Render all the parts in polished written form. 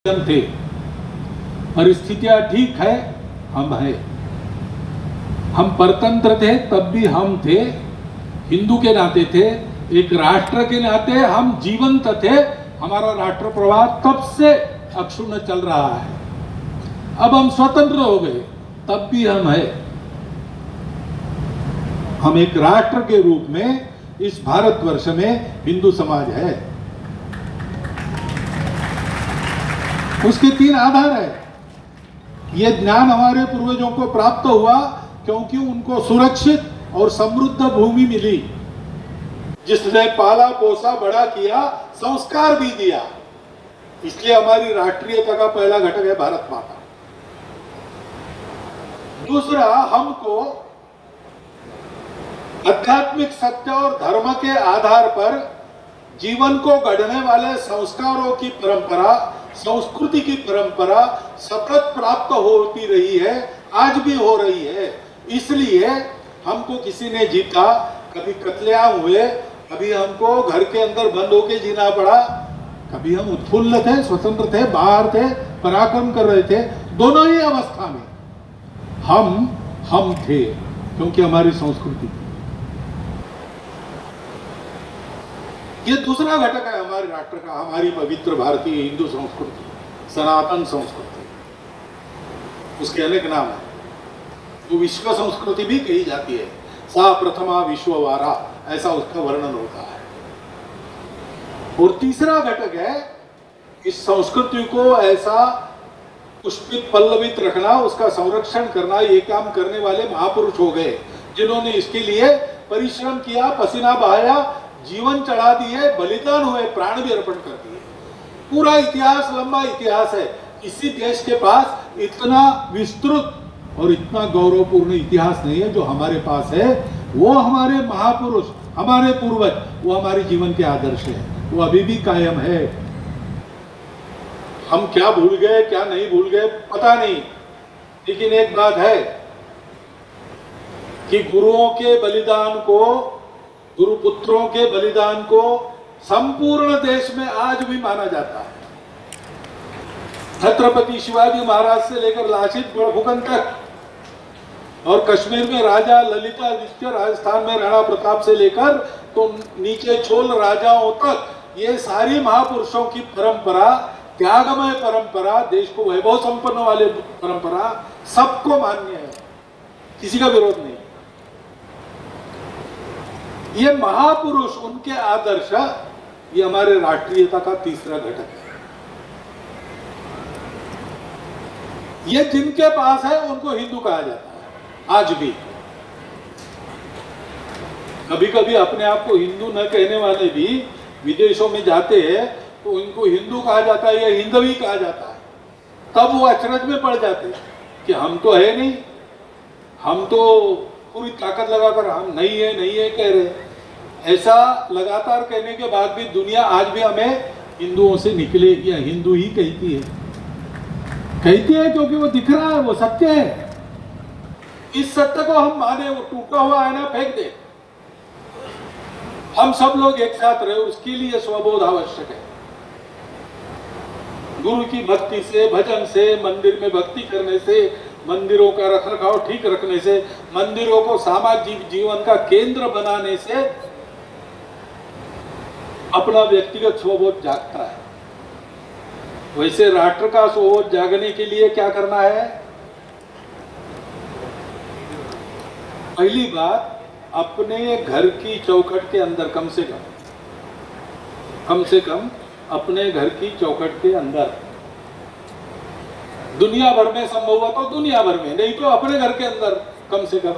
थे। परिस्थितियां ठीक है, हम हैं। हम परतंत्र थे तब भी हम थे, हिंदू के नाते थे, एक राष्ट्र के नाते हम जीवंत थे। हमारा राष्ट्र प्रवाह तब से अक्षुण्ण चल रहा है। अब हम स्वतंत्र हो गए, तब भी हम हैं। हम एक राष्ट्र के रूप में इस भारतवर्ष में हिंदू समाज है। उसके तीन आधार है। यह ज्ञान हमारे पूर्वजों को प्राप्त हुआ क्योंकि उनको सुरक्षित और समृद्ध भूमि मिली, जिसने पाला पोसा बड़ा किया, संस्कार भी दिया। इसलिए हमारी राष्ट्रीयता का पहला घटक है भारत माता। दूसरा, हमको आध्यात्मिक सत्य और धर्म के आधार पर जीवन को गढ़ने वाले संस्कारों की परंपरा, संस्कृति की परंपरा सतत प्राप्त होती रही है, आज भी हो रही है। इसलिए हमको किसी ने जीता, कभी कत्लेआम हुए, कभी हमको घर के अंदर बंद होके जीना पड़ा, कभी हम उत्फुल्ल थे, स्वतंत्र थे, बाहर थे, पराक्रम कर रहे थे। दोनों ही अवस्था में हम थे, क्योंकि हमारी संस्कृति थी। ये दूसरा घटक है हमारे राष्ट्र का, हमारी पवित्र भारतीय हिंदू संस्कृति, सनातन संस्कृति। उसके अनेक नाम है। वो विश्व संस्कृति भी कही जाती है। सा प्रथमा विश्ववारा, ऐसा उसका वर्णन होता है। और तीसरा घटक है, इस संस्कृति को ऐसा पुष्पित पल्लवित रखना, उसका संरक्षण करना। ये काम करने वाले महापुरुष हो गए, जिन्होंने इसके लिए परिश्रम किया, पसीना बहाया, जीवन चढ़ा दिए, बलिदान हुए, प्राण भी अर्पण कर दिए। पूरा इतिहास, लंबा इतिहास है। किसी देश के पास इतना विस्तृत और इतना गौरवपूर्ण इतिहास नहीं है जो हमारे पास है। वो हमारे महापुरुष, हमारे पूर्वज, वो हमारे जीवन के आदर्श है। वो अभी भी कायम है। हम क्या भूल गए, क्या नहीं भूल गए, पता नहीं। लेकिन एक बात है कि गुरुओं के बलिदान को, गुरुपुत्रों के बलिदान को संपूर्ण देश में आज भी माना जाता है। छत्रपति शिवाजी महाराज से लेकर लासित बड़फुकन तक, और कश्मीर में राजा ललितादित्य, राजस्थान में राणा प्रताप से लेकर तो नीचे छोल राजाओं तक, ये सारी महापुरुषों की परंपरा, त्यागमय परंपरा, देश को वैभव संपन्न वाले परंपरा, सबको मान्य है, किसी का विरोध नहीं। ये महापुरुष, उनके आदर्श, ये हमारे राष्ट्रीयता का तीसरा घटक है। ये जिनके पास है उनको हिंदू कहा जाता है आज भी। कभी कभी अपने आप को हिंदू न कहने वाले भी विदेशों में जाते हैं तो उनको हिंदू कहा जाता है या हिंदवी कहा जाता है। तब वो अचरज में पड़ जाते हैं कि हम तो है नहीं, हम तो पूरी ताकत लगाकर हम नहीं है कह रहे। ऐसा लगातार कहने के बाद भी दुनिया आज भी हमें हिंदुओं से निकले या हिंदू ही कहती है क्योंकि वो दिख रहा है, वो सत्य है। इस सत्य को हम माने, वो टूटा हुआ आईना फेंक दे, हम सब लोग एक साथ रहे, उसके लिए स्वबोध आवश्यक है। गुरु की भक्ति से, भजन से, मंदिर में भक्ति करने से, मंदिरों का रखरखाव ठीक रखने से, मंदिरों को सामाजिक जीवन का केंद्र बनाने से अपना व्यक्तिगत स्वबोध जागता है। वैसे राष्ट्र का स्वबोध जागने के लिए क्या करना है? पहली बात, अपने घर की चौखट के अंदर कम से कम अपने घर की चौखट के अंदर, दुनिया भर में संभव हुआ तो दुनिया भर में, नहीं तो अपने घर के अंदर कम से कम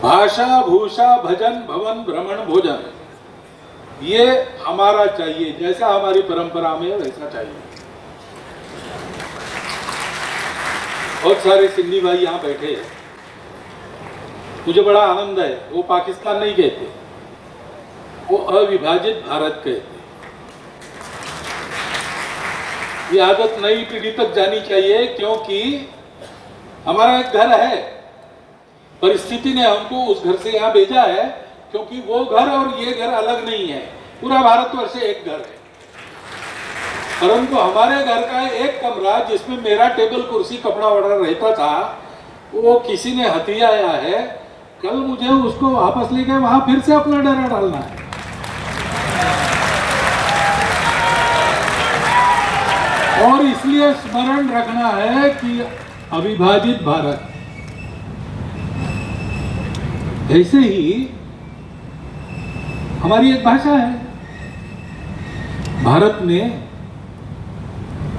भाषा, भूषा, भजन, भवन, भ्रमण, भोजन, ये हमारा चाहिए। जैसा हमारी परंपरा में वैसा चाहिए। बहुत सारे सिंधी भाई यहाँ बैठे हैं, मुझे बड़ा आनंद है। वो पाकिस्तान नहीं कहते, वो अविभाजित भारत कहते। ये आदत नई पीढ़ी तक जानी चाहिए, क्योंकि हमारा एक घर है। परिस्थिति ने हमको उस घर से यहाँ भेजा है, क्योंकि वो घर और ये घर अलग नहीं है। पूरा भारतवर्ष एक घर है। परंतु हमारे घर का एक कमरा जिसमें मेरा टेबल कुर्सी कपड़ा वपड़ा रहता था, वो किसी ने हथियाया है। कल मुझे उसको वापस लेके वहां फिर से अपना डेरा डालना है। और इसलिए स्मरण रखना है कि अविभाजित भारत, ऐसे ही हमारी एक भाषा है। भारत में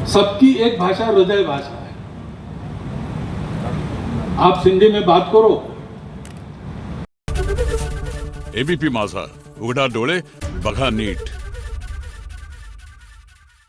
सबकी एक भाषा हृदय भाषा है। आप सिंधी में बात करो। एबीपी माझा, उघडा डोळे बघा नीट।